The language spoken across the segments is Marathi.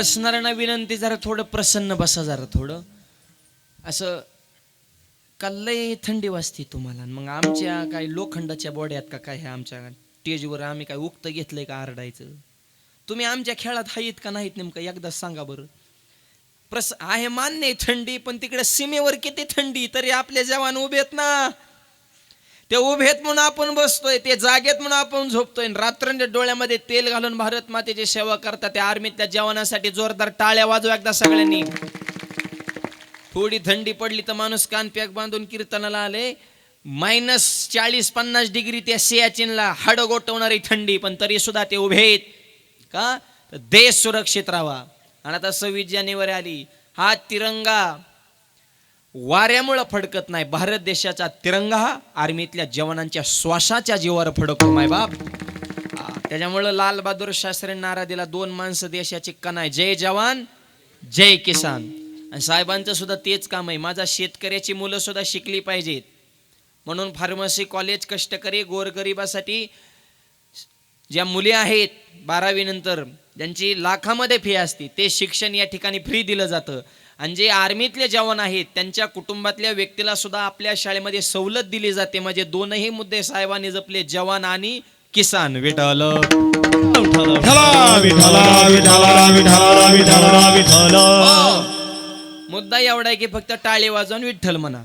बसणाऱ्यांना विनंती, जरा थोडं प्रसन्न बसा, जरा थोडं असं. लय थंडी वाजते तुम्हाला, मग आमच्या काय लोखंडाच्या बॉड्यात का काय, आमच्या स्टेजवर आम्ही काय उक्त घेतलंय का आरडायचं? तुम्ही आमच्या खेळात आहेत का नाहीत नेमकं एकदा सांगा बरं. आहे मान्य आहे थंडी, पण तिकडे सीमेवर किती थंडी, तरी आपले जवान उभेत ना. ते उभेत म्हणून आपण बसतोय, ते जागेत म्हणून आपण झोपतोय. रात्रंच्या डोळ्यामध्ये तेल घालून भारत मातेची सेवा करतात त्या आर्मीतल्या जवानांसाठी जोरदार टाळ्या वाजवा एकदा सगळ्यांनी. थोडी थंडी पडली तर माणूस कान पॅक बांधून कीर्तनाला आले. -40-50 डिग्री त्या सियाचीनला हाड गोठवणारी थंडी, पण तरी सुद्धा ते उभेत का? तर देश सुरक्षित राहावा. आणि आता 26 जानेवारी आली, हा तिरंगा वाऱ्यामुळे फडकत नाही. भारत देशाचा तिरंगा हा आर्मीतल्या जवानांच्या श्वासाच्या जीवावर फडकतो माय बाप. त्याच्यामुळे लाल बहादूर शास्त्री नारा दिला, 2 माणसं देशाची कणाय, जय जवान जय किसान. आणि साहेबांचं सुद्धा तेच काम आहे. माझा शेतकऱ्याची मुलं सुद्धा शिकली पाहिजेत म्हणून फार्मसी कॉलेज कष्टकरी गोरगरिबासाठी ज्या मुली आहेत 12वी नंतर ज्यांची लाखामध्ये फी असते, ते शिक्षण या ठिकाणी फ्री दिलं जातं. आणि जे आर्मीतले जवान आहेत त्यांच्या कुटुंबातल्या व्यक्तीला सुद्धा आपल्या शाळेमध्ये सवलत दिली जाते. म्हणजे दोनही मुद्दे साहेबांनी जपले, जवान आणि किसान. विठ्ठल मुद्दा एवढा आहे की फक्त टाळे वाजवून विठ्ठल म्हणा.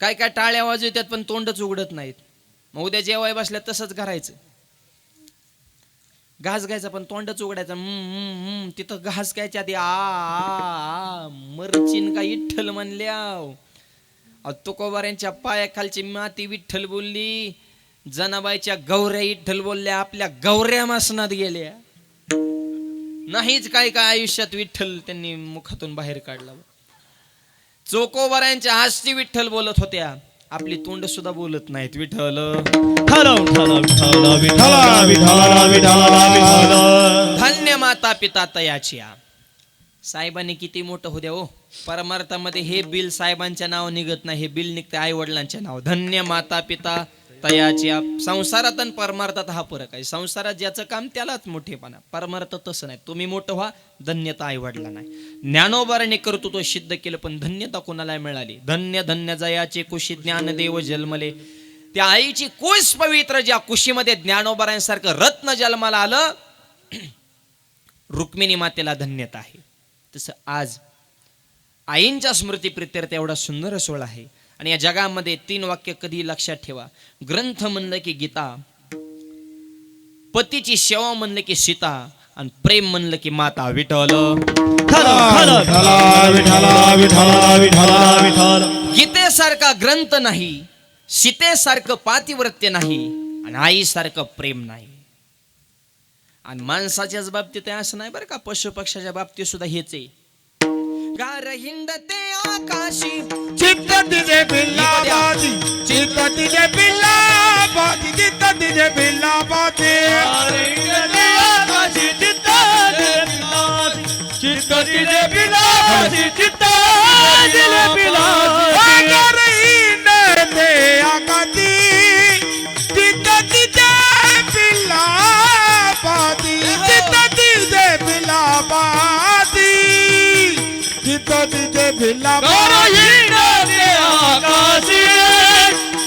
काय काय टाळ्या वाजवतात पण तोंडच उघडत नाहीत. मग उद्या जेवाय बसल्या तसंच करायचं, घास घ्यायचा पण तोंडच उघडायचं. तिथं घास घ्यायच्या आधी आ मरचिन का विठ्ठल म्हणल्या. तुकोबाऱ्यांच्या पायाखालची माती विठ्ठल बोलली, जनाबाईच्या गौऱ्या विठ्ठल बोलल्या, आपल्या गौऱ्या मासनात गेल्या. नाहीच काय काय आयुष्यात विठ्ठल त्यांनी मुखातून बाहेर काढला. चोकोबाऱ्यांच्या आस्ती विठ्ठल बोलत होत्या, आपली तोंड सुद्धा बोलत नाहीत. विठ्ठल धन्य माता पिता तयाची. साहेबांनी किती मोठं होत्या हो. परमार्थामध्ये हे बिल साहेबांच्या नाव निघत नाही, हे बिल निघते आई वडिलांच्या नाव. धन्य माता पिता तयाची. संसारात आणि परमार्थात हा फरक आहे. संसारात ज्याचं काम त्यालाच मोठेपणा, परमार्थ तसं नाही. तुम्ही मोठं व्हा, धन्यता आई वडिला नाही. ज्ञानोबाराने कर्तृत्व सिद्ध केलं, पण धन्यता कोणाला मिळाली? धन्य धन्य जयाचे कुशी ज्ञानदेव जन्मले. त्या आईची कुश पवित्र, ज्या कुशीमध्ये ज्ञानोबारांसारखं रत्न जन्माला आलं, रुक्मिणी मातेला धन्यता आहे. तसं आज आईंच्या स्मृती प्रित्यर्थ एवढा सुंदर सोहळा आहे. आणि या जगामध्ये 3 वाक्य कधी लक्षात ठेवा. ग्रंथ म्हणलं की गीता, पतीची सेवा म्हणलं की सीता, आणि प्रेम म्हणलं की माता. विठ्ठल गीतेसारखा ग्रंथ नाही, सीतेसारखं पातिव्रत्य नाही, आणि आईसारखं प्रेम नाही. आणि माणसाच्याच बाबतीत असं नाही बरं का, पशु पक्षाच्या बाबतीत सुद्धा हेच आहे. गार हिंडते आकाशी चित्त तिजे बिल्लाबाजी, चित्त तिजे बिल्लाबाजी, चित्त तिजे बिल्लाबाजी. गार हिंडते आकाशी चित्त तिजे बिल्लाबाजी, चित्त तिजे बिल्लाबाजी, चित्त तिजे बिल्लाबाजी. गार हिंडते आकाशी चित्त तिजे बिल्लाबाजी, चित्त तिजे बिल्लाबाजी, चित्त तिजे बिल्लाबाजी. आकाशी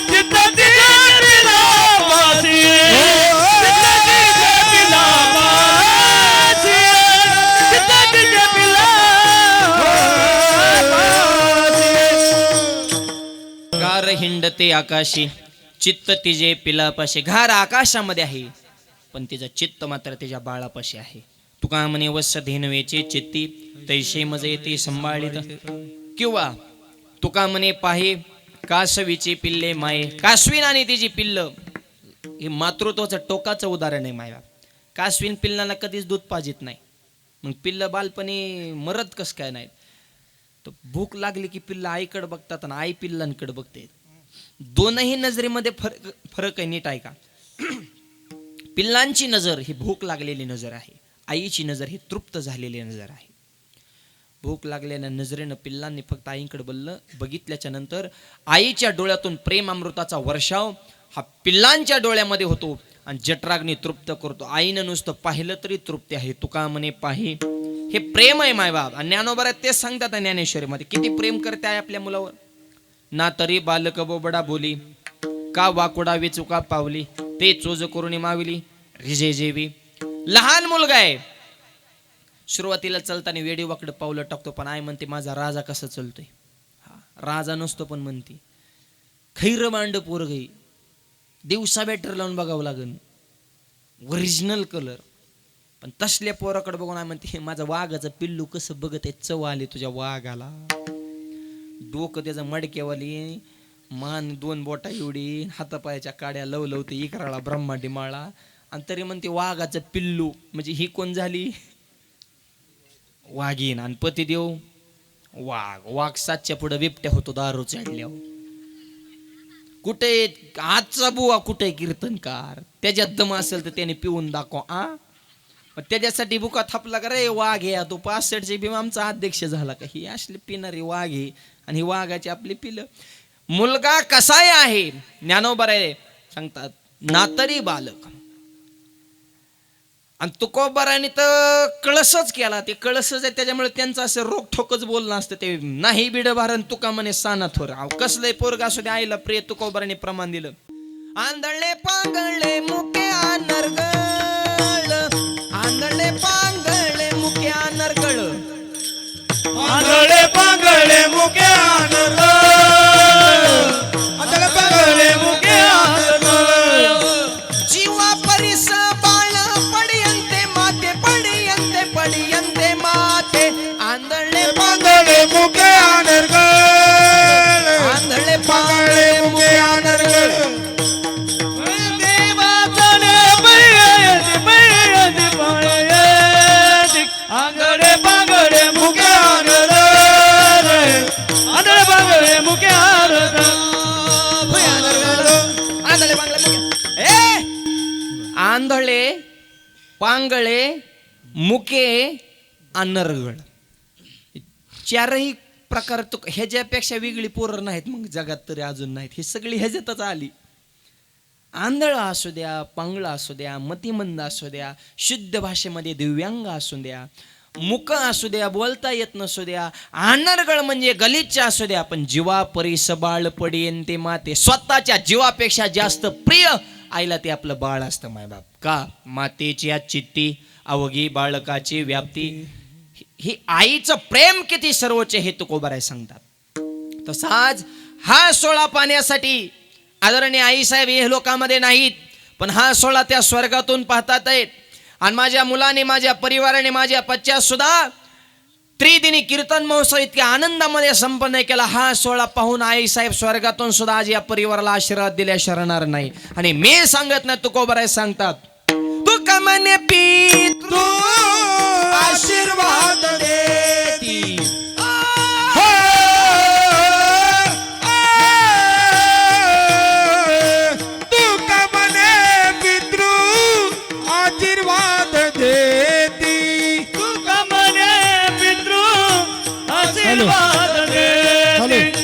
चित्त तिजे बिल्लाबाजी, चित्त तिजे बिल्लाबाजी, चित्त तिजे बिल्लाबाजी. गार हिंडते आकाशी चित्त तिजे पिलापाशी. घार आकाशामध्ये आहे, पण तिचं चित्त मात्र तिच्या बाळापाशी आहे. तुका म्हणे वत्स धेनवेचे चित्ती, तैसे मजे ते संभाळीत. किंवा तुका म्हणे पाहे कासवीचे पिल्ले माये. कासवीन आणि तिची पिल्ल हे मातृत्वाचं टोकाचं उदाहरण आहे. माया कासवीन पिल्लांना कधीच दूध पाजित नाही, मग पिल्ल बालपणी मरत कस काय नाही. तर भूक लागली की पिल्ल आईकडे बघतात आणि आई पिल्लांकडे बघते. दोनही नजरेमध्ये फरक आहे. नीट आहे का? पिल्लांची नजर ही भूक लागलेली नजर आहे, आईची नजर ही तृप्त झालेली नजर आहे. भूक लागलेल्या नजरेनं पिल्लांनी फक्त आईकडे बघितल्याच्या नंतर आईच्या डोळ्यातून प्रेम अमृताचा वर्षाव हा पिल्लांच्या डोळ्यामध्ये होतो. आणि जठराग्नी तृप्त करतो. आईनं नुसतं पाहिलं तरी तृप्ती आहे. तुका म्हणे पाही, हे प्रेम आहे मायबाप. आणि ज्ञानोबा तेच सांगतात ज्ञानेश्वरीमध्ये, किती प्रेम करते आहे आपल्या मुलावर. ना तरी बालक बोबडा बोली, का वाकुडा विचुका पावली, ते चोज करून माविली रिजे जेवी. लहान मुलगा आहे, सुरुवातीला चलताना वेडी वाकडं पावलं टाकतो, पण आई म्हणते माझा राजा कसा चलतोय. राजा नसतो पण म्हणते खैर मांड पोरगई, दिवसा बॅटर लावून बघावं लागेल, ओरिजिनल कलर. पण तसल्या पोराकडे बघून आई म्हणते माझा वाघाचं पिल्लू कसं बघत आहे, चव आली तुझ्या वाघाला. डोकं त्याचं मडक्यावाली, मान 2 बोटा एवढी, हातापायाच्या काड्या लवलवते, इकराळा ब्रह्मांडी माळा, आणि तरी म्हणते वाघाचं पिल्लू. म्हणजे ही कोण झाली, वाघीन. आणि पतिदेव वाघ. वाघ 7च्या पुढे बिबट्या होतो दारू चढल्यावर. कुठे आजचा बुवा, कुठे कीर्तनकार, त्याच्यात दम असेल तर त्याने पिऊन दाखव. पण त्याच्यासाठी बुका थापला का रे वाघ आहे तो 65चे भीम आमचा अध्यक्ष झाला का. ही असली पिणारी वाघ आहे आणि ही वाघाची आपली पिलं. मुलगा कसाय आहे ज्ञानोबराय सांगतात, नातरी बालक. आणि तुकोबाराने तर कळसच केला, ते कळसच आहे त्याच्यामुळे त्यांचं असं रोखठोकच बोलणं असतं. ते नाही बिड भारण तुका म्हणे साना थोर. कसलंय पोरगा असू दे आईला प्रिय तुकोबाराने प्रमाण दिलं. आंधळे पांगळे मुके आनरगळ, आंधळे पांगळे मुके आनरगळ, आंधळे पांगळे मुके आनंद, आंधळे पांगळे मुके आनंद. जीवा परिस बाळ पडियंते माते, पडियंते पडियंते माते. आंधळे पांगळे मुके आनंद, आंधळे पांगळे मुके आनंद. आंधळे पांगळे मुके आनंद, आंधळे पांगळे मुके आनंद. आंधळे पांगळे ए आंधळे पांगळे मुके अनरगळ. चारही प्रकार तो ह्याच्यापेक्षा वेगळी पोरं नाहीत मग जगात तरी अजून नाहीत. ही सगळी ह्याच्यातच आली. आंधळा असू द्या, पांगळा असू द्या, मतिमंद असू द्या, शुद्ध भाषेमध्ये दिव्यांग असू द्या, मुक असू द्या, बोलता येत नसू द्या, अनर्गळ म्हणजे गलिच्छ असू द्या, पण जीवा परिस बाळ पडेन ते माते. स्वतःच्या जीवापेक्षा जास्त प्रिय आईला ते आपलं बाळ असतं मायबाप. का मातेची चित्ती अवघी बाळकाची व्याप्ती. ही आईचं प्रेम किती सर्वोच्च हे तुकोबाराय सांगतात. तसाच हा सोहळा पाहण्यासाठी आदरणीय आई साहेब हे लोकांमध्ये नाहीत, पण हा सोहळा त्या स्वर्गातून पाहतात आहेत. आणि माझ्या मुलाने, माझ्या परिवाराने, माझ्या पश्चात सुद्धा त्रिदिनी कीर्तन महोत्सव इतक्या आनंदामध्ये संपन्न केला. हा सोहळा पाहून आई साहेब स्वर्गातून सुद्धा आज या परिवाराला आशीर्वाद दिल्या शरणार नाही. आणि मी सांगत नाही, तुकोबाराय सांगतात, तू कमने पी तू आशीर्वाद देती, तू कमने पितृ आशीर्वाद देती, तू कमने पितृ आशीर्वाद देती.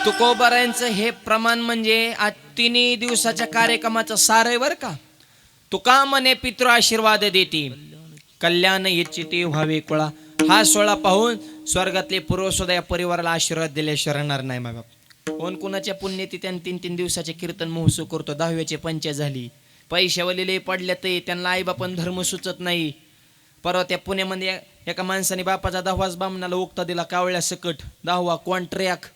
तुकोबारायांचं हे प्रमाण म्हणजे आज 3 दिवसाच्या कार्यक्रमाचं सार आहे बर का. तुका मने पितृ आशीर्वाद देती, कल्याण इच्छिते व्हावे कुळा. हा सोहळा पाहून स्वर्गातले पूर्व सुद्धा या परिवाराला आशीर्वाद दिले शरणार नाही. मग कोण कोणाच्या पुण्यतिथ्याने 3-3 दिवसाचे कीर्तन महोत्सव करतो. 10व्याची पंचायत झाली. पैशावाले पडल्या ते त्यांना आईबापन धर्म सुचत नाही. परवा त्या पुण्यामध्ये एका माणसाने बापाचा 10वाच बामणाला उक्ता दिला कावळ्या सकट. 10वा कॉन्ट्रॅक्ट,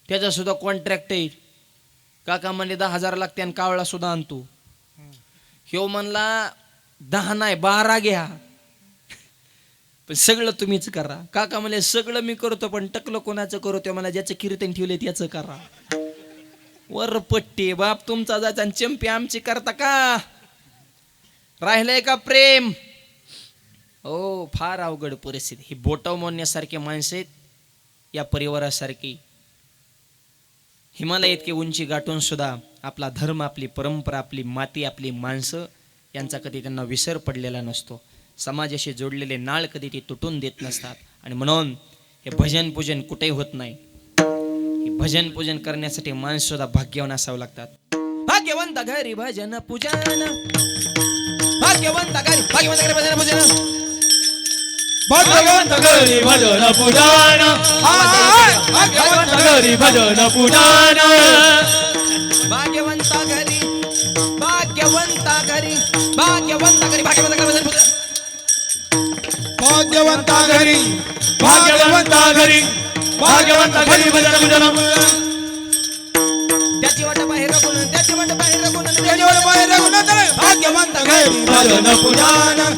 त्याचा सुद्धा कॉन्ट्रॅक्ट आहे. काका म्हणले 10,000 लागते आणि कावळा सुद्धा आणतो. ह्यो म्हणला 10 नाही 12 घ्या, पण सगळं तुम्हीच करा. काका म्हणले सगळं मी करतो पण टकलं कोणाचं करतो, मला ज्याचं कीर्तन ठेवले त्याचं करा. वर पट्टी बाप तुमचा जायचा आणि चंपी आमची करता का? राहिलंय का प्रेम? हो, फार अवघड परिस्थिती. ही बोटाव मोडण्यासारखे माणसं आहेत. या परिवारासारखी हिमालय इतकी उंची गाठून सुद्धा आपला धर्म, आपली परंपरा, आपली माती, आपली माणसं यांचा कधी त्यांना विसर पडलेला नसतो. समाजाशी जोडलेले नाळ कधी ते तुटून देत नसतात. आणि म्हणून हे भजन पूजन कुठेही होत नाही. हे भजन पूजन करण्यासाठी माणसं सुद्धा भाग्यवान असावं लागतात. भाग्यवंत घरी भजन पूजन, भाग्यवंत घरी भजन पूजन, भगवंत घरी भजन पूजन, भगवंत घरी भजन पूजन, भाग्यवंत घरी, भाग्यवंत घरी, भाग्यवंत घरी, भाग्यवंत घरी भजन पूजन, भाग्यवंत घरी, भाग्यवंत घरी, भाग्यवंत घरी भजन पूजन, त्याची वाट बाहेर बोलून, त्याची वाट बाहेर बोलून, त्याची वाट बाहेर बोलून, भाग्यवंत घरी भजन पूजन,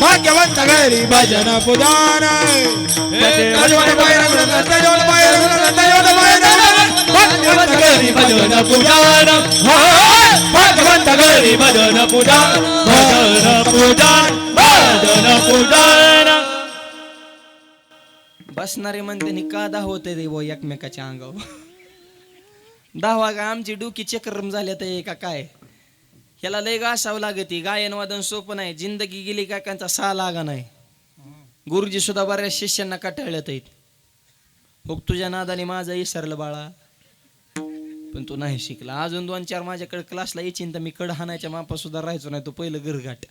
भाग्यवंत घरी भजन पूजन, त्याची वाट बाहेर बोलून, त्याची वाट बाहेर बोलून, त्याची वाट बाहेर बोलून, भाग्यवंत घरी भजन पूजन, भाग्यवंत घरी भजन पूजन, भजन पूजन, भजन पूजन. बसणारे म्हणते का दाखवते रे वो एकमेकाच्या अंगावर. 10वा का आमची डोकी चक्रम झाले तर का काय? ह्याला लय गासावं लागते. गायन वादन सोपं नाही. जिंदगी गेली काय त्यांचा सा लागा नाही. गुरुजी सुद्धा बऱ्याच शिष्यांना कटाळत आहेत. हो तुझ्या नादाने माझं विसरलं बाळा, पण तू नाही शिकला. अजून 2-4 माझ्याकडे क्लासला यायची तर मी कड हाणायच्या मापा सुद्धा राहायचो नाही. तो पहिलं घरघाट.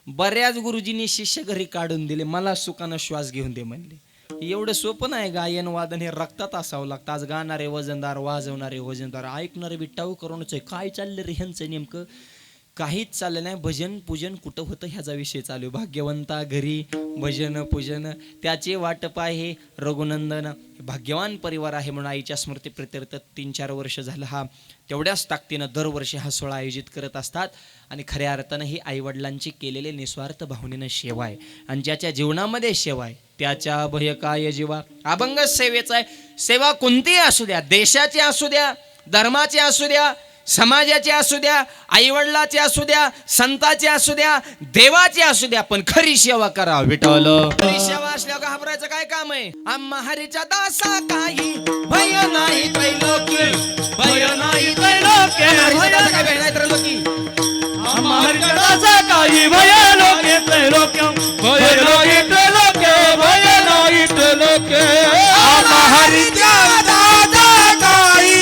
बऱ्याच गुरुजींनी शिष्य घरी काढून दिले. मला सुखानं श्वास घेऊन दे म्हणले. एवढं सोपं नाही. गायन वादन हे रक्तात असावं लागतं. आज गाणारे वजनदार, वाजवणारे वजनदार, ऐकणारे बिट्टाऊ करूनच आहे. काय चाललं रे ह्यांचं नेमकं? काहीच चाललं नाही. भजन पूजन कुठं होतं ह्याचा विषय चालू आहे. भाग्यवंता घरी भजन पूजन, त्याचे वाटप आहे रघुनंदन. भाग्यवान परिवार आहे म्हणून आईच्या स्मृतीप्रित्यर्थ 3-4 वर्ष झालं हा तेवढ्याच ताकदीनं दरवर्षी हा सोहळा आयोजित करत असतात. आणि खऱ्या अर्थानं ही आईवडिलांची केलेली निस्वार्थ भावनेनं सेवा आहे. आणि ज्याच्या जीवनामध्ये सेवा आहे त्याच्या भय काय जीवा. अभंग सेवेचा आहे. सेवा कोणतीही असू द्या, देशाची असू द्या, धर्माची असू द्या, समाजाचे असू द्या, आईवडिलाचे असू द्या, संताचे असू द्या, देवाचे असू द्या, पण खरी सेवा करा विठ्ठल. खरी सेवा असल्यावर घाबरायचं काय काम आहे? आम्हा हरीच्या दासा काही भय नाही त्रैलोकी, भय नाही त्रैलोकी, काय भय नाही त्रैलोकी. आम्हा हरीच्या दासा काही भय लोके त्रैलोक्यम, भय नाही त्रैलोक्य, भय नाही त्रैलोक्य. आम्हा हरीच्या दासा काही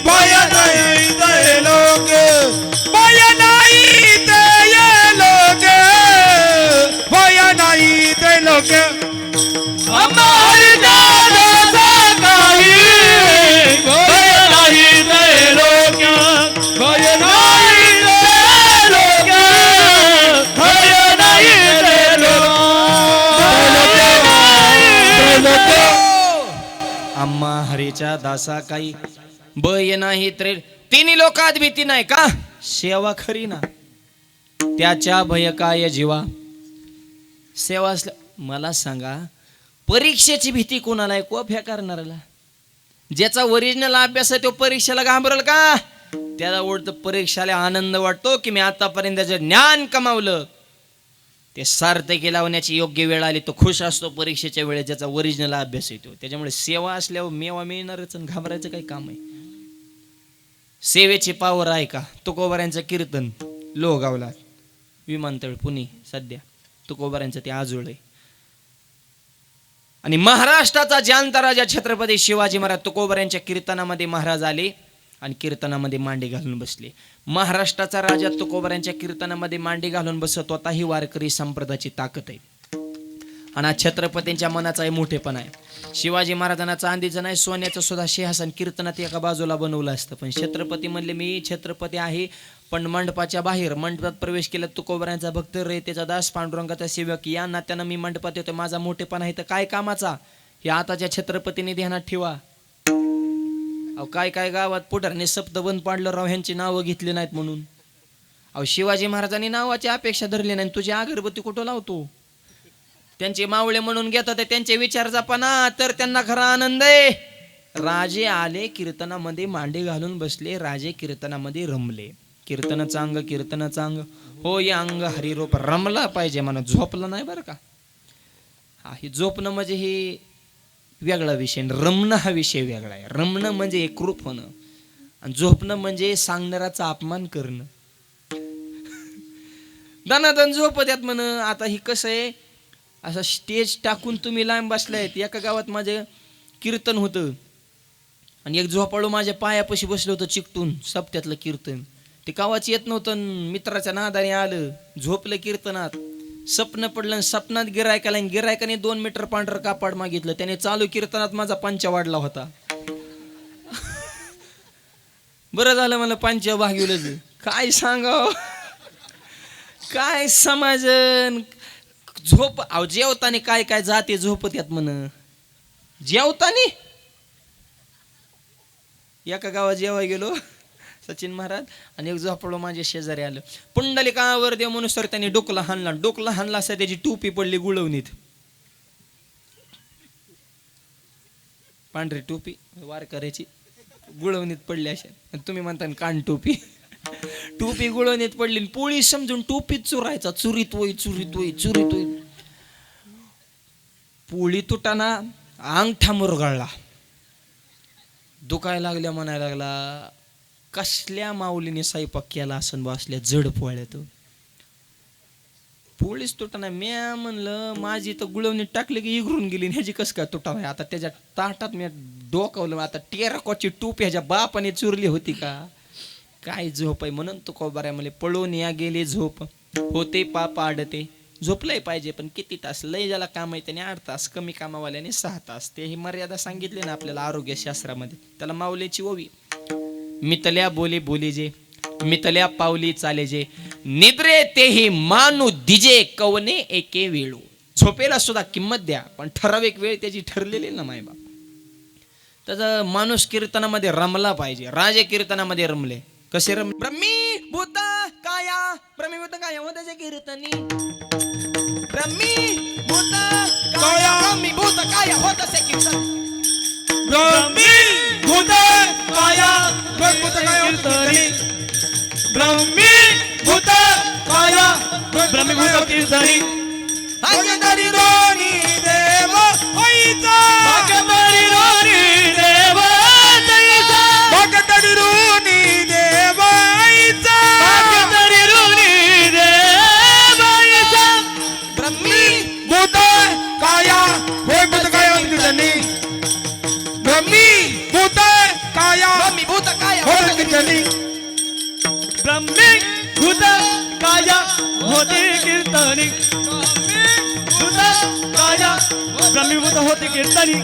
भय नाही त्रैलोक्य, भय नाही त्रैलोक्य, भय नाही त्रैलोक्य. आम्हा हरीच्या दासा काही भय नाही त्रैलोक्य, भय नाही त्रैलोक्य, भय नाही त्रैलोक्य. आम्हा हरीच्या दासा काही भय नाही त्रे. तिन्ही लोकात भीती नाही का? सेवा खरी ना, त्याच्या भय काय जीवा. सेवा असल्या. मला सांगा परीक्षेची भीती कोणाला आहे? कोफ्या करणाऱ्याला. ज्याचा ओरिजिनल अभ्यास आहे तो परीक्षेला घाबरल का? त्याला उलट परीक्षेला आनंद वाटतो की मी आतापर्यंत ज्ञान कमावलं, ते सार्थकी लावण्याची योग्य वेळ आली तो खुश असतो परीक्षेच्या वेळेस. ज्याचा ओरिजिनल अभ्यास येतो. त्याच्यामुळे सेवा असल्यावर मेवा मिळणारच, घाबरायचं काही काम आहे? सेवेची पावर आहे का? तुकोबाऱ्यांचं कीर्तन लोहगावला, विमानतळ पुणे सध्या तुकोबाऱ्यांचं ते आजोळ आहे. आणि महाराष्ट्राचा जाणता राजा छत्रपती शिवाजी महाराज तुकोबाऱ्यांच्या कीर्तनामध्ये महाराज आले आणि कीर्तनामध्ये मांडी घालून बसले. महाराष्ट्राचा राजा तुकोबाऱ्यांच्या कीर्तनामध्ये मांडी घालून बसत होता. ही वारकरी संप्रदायाची ताकद आहे. आणि हा छत्रपतींच्या मनाचा मोठेपणा आहे. शिवाजी महाराजांना चांदीचं नाही सोन्याचं सुद्धा सिंहासन कीर्तनात एका बाजूला बनवलं असतं, पण छत्रपती म्हणले मी छत्रपती आहे, पण मंडपाच्या बाहेर मंडपात प्रवेश केला तुकोबरायांचा भक्त रयतेचा दास पांडुरंगाचा सेवक या नात्यानं मी मंडपात येतो. माझा मोठेपणा आहे तर काय कामाचा हे आताच्या छत्रपतीने ध्यानात ठेवा. अहो काय काय गावात पुढारने शब्द बंद पाडलं राव, ह्यांची नावं घेतली नाहीत म्हणून. अहो शिवाजी महाराजांनी नावाची अपेक्षा धरली नाही, तुझी अगरबत्ती कुठं लावतो? त्यांचे मावळे म्हणून घेतात त्यांचे विचार जपाना तर त्यांना खरा आनंद आहे. राजे आले कीर्तनामध्ये मांडे घालून बसले, राजे कीर्तनामध्ये रमले. कीर्तनाचं अंग कीर्तनाचं अंग हो या अंग हरिरूप रमला पाहिजे म्हणा, झोपलं नाही बरं का. हा ही झोपणं म्हणजे हे वेगळा विषय, रमणं हा विषय वेगळा आहे. रमणं म्हणजे एकरूप होणं आणि झोपणं म्हणजे सांगणाराचा अपमान करणं. दनादन झोपत्यात म्हण. आता ही कसं आहे, असं स्टेज टाकून तुम्ही लांब बसलायत. एका गावात माझं कीर्तन होतं आणि एक झोपाळू माझ्या पायापाशी बसलं होतं चिकटून, सप्त्यातलं कीर्तन. ते गावाच येत नव्हतं, मित्राच्या नादाने आलं, झोपलं कीर्तनात. स्वप्न पडलं, स्वप्नात गिरायकाला, गिरायकाने 2 मीटर पांढरं कापड मागितलं. त्याने चालू कीर्तनात माझा पंचा वाढला होता. बरं झालं मला पंचा भागवलं. काय सांगाव, काय समाजन झोप. अहो जेवतानी काय काय जाते झोपत यात म्हण. जेवतानी एका गावात जेवाय गेलो सचिन महाराज आणि एक झोपडो माझ्या शेजारी आलं. पुंडलिकावर देव म्हणून सर त्याने डोकला हाणला असं त्याची टोपी पडली गुळवणीत, पांढरी टोपी वारकऱ्याची गुळवणीत पडली अशा. तुम्ही म्हणता कान टोपी, टोपी गुळवणीत पडली. पोळी समजून टोपीत चुरायचा, चुरीत वय. पोळी तुटाना अंगठा मुरगळला, दुखायला लागल्या, म्हणायला लागला कसल्या माऊलीने स्वयंपाक केला असं बसल्या जड पोळ्यात. पोळीच तुटाना. म्या म्हणलं माझी तर गुळवणीत टाकली की इगरून गेली, ह्याची कसं काय तुटाना. आता त्याच्या ताटात मी डोकावलं, आता टेराकोची टोपी ह्याच्या बापाने चुरली होती का काय. झोप आहे म्हणून तू कोबाऱ्या मला पळून या गेली झोप होते पाप आडते. झोपलंय पाहिजे पण किती तास, लय ज्याला काम आहे त्याने 8 तास, कमी कामावाल्याने 6 तास. ते ही मर्यादा सांगितली ना आपल्याला आरोग्यशास्त्रामध्ये. त्याला माऊलीची ओवी. मितल्या बोली बोली जे, मितल्या पावली चाले जे, निद्रे तेही मानू दिजे कवने एके वेळू. झोपेला सुद्धा किंमत द्या, पण ठराविक वेळ त्याची ठरलेली ना मायबाप. त्याचा माणूस कीर्तनामध्ये रमला पाहिजे. राजे कीर्तनामध्ये रमले. कसे रमले? ब्रह्मी भूत काया, ब्रह्मी भूत काया हो त्याचे कीर्तनी. ब्रह्मी भूत काया, ब्रह्मी भूत काया हो तसे कीर्तन. ब्रह्मी भूत काया, भूत काया कीर्तनी. ब्रह्मी भूत काया, ब्रह्मी भूत कीर्तनी. भाग्यधारी रोनी देव होईचा, भाग्यधारी रोनी देव होईचा, भाग्यधारी रोनी देव होईचा, भाग्यधारी रोनी देव होईचा. ब्रह्मी भूत काया, हे भूत काया कीर्तनी. ब्रह्मी भूत काया, ब्रह्मी भूत काया होते कीर्तनी. ब्रह्मी भूत काया होते कीर्तनी. भूत काया ब्रह्मी भूत होते कीर्तनी.